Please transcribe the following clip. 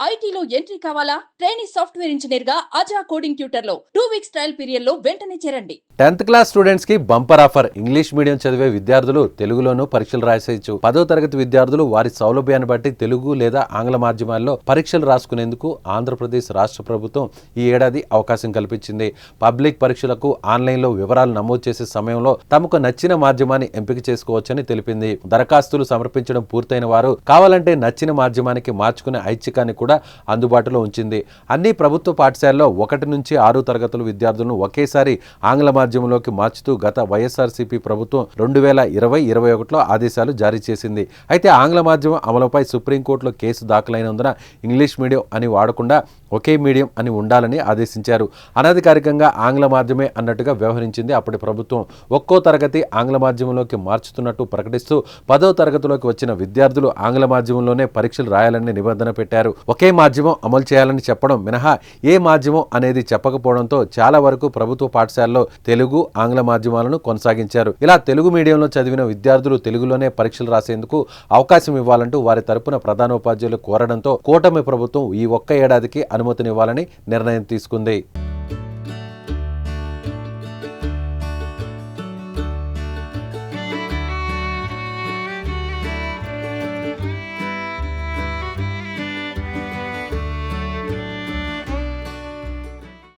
ఐటీలో ఎంట్రీ కావాలా? Trainee software engineer గా అజా కోడింగ్ ట్యూటర్ లో 2 వీక్స్ ట్రయల్ పీరియడ్ లో వెంటనే చేరండి. 10th క్లాస్ స్టూడెంట్స్ కి బంపర్ ఆఫర్. ఇంగ్లీష్ మీడియం చదివే విద్యార్థులు తెలుగులోనూ పరీక్షలు రాసేయచ్చు. 10వ తరగతి విద్యార్థులు వారి సౌలభ్యాన్ని బట్టి తెలుగు లేదా ఆంగ్ల మాధ్యమాల్లో పరీక్షలు రాసుకునేందుకు ఆంధ్రప్రదేశ్ రాష్ట్ర ప్రభుత్వం ఈ ఏడాది అవకాశం కల్పించింది. పబ్లిక్ పరీక్షలకు ఆన్లైన్లో వివరాలు నమోదు చేసే సమయంలో తమకు నచ్చిన మాధ్యమాన్ని ఎంపిక చేసుకోవచ్చని తెలిపింది. దరఖాస్తులు సమర్పించడం పూర్తయిన వారు కావాలంటే నచ్చిన మాధ్యమానికి మార్చుకునే ఐచ్ఛికాన్ని కూడా అందుబాటులో ఉంచింది. అన్ని ప్రభుత్వ పాఠశాలలో 1 నుంచి 6 తరగతుల విద్యార్థులను ఒకేసారి ఆంగ్ల మాధ్యమంలోకి మార్చుతూ గత వైఎస్ఆర్సీపీ ప్రభుత్వం 2020-21లో ఆదేశాలు జారీ చేసింది. అయితే ఆంగ్ల మాధ్యమం అమలుపై సుప్రీంకోర్టులో కేసు దాఖలైనందున ఇంగ్లీష్ మీడియం అని వాడకుండా ఒకే మీడియం అని ఉండాలని ఆదేశించారు. అనధికారికంగా ఆంగ్ల మాధ్యమే అన్నట్టుగా వ్యవహరించింది అప్పటి ప్రభుత్వం. ఒక్కో తరగతి ఆంగ్ల మాధ్యమంలోకి మార్చుతున్నట్టు ప్రకటిస్తూ 10వ తరగతిలోకి వచ్చిన విద్యార్థులు ఆంగ్ల మాధ్యమంలోనే పరీక్షలు రాయాలని నిబంధన పెట్టారు. ఒకే మాధ్యమం అమలు చేయాలని చెప్పడం మినహా ఏ మాధ్యమం అనేది చెప్పకపోవడంతో చాలా వరకు ప్రభుత్వ పాఠశాలలో తెలుగు, ఆంగ్ల మాధ్యమాలను కొనసాగించారు. ఇలా తెలుగు మీడియంలో చదివిన విద్యార్థులు తెలుగులోనే పరీక్షలు రాసేందుకు అవకాశం ఇవ్వాలంటూ వారి తరపున ప్రధానోపాధ్యాయులు కోరడంతో కూటమి ప్రభుత్వం ఈ ఒక్క ఏడాదికి అనుమతినివ్వాలని నిర్ణయం తీసుకుంది.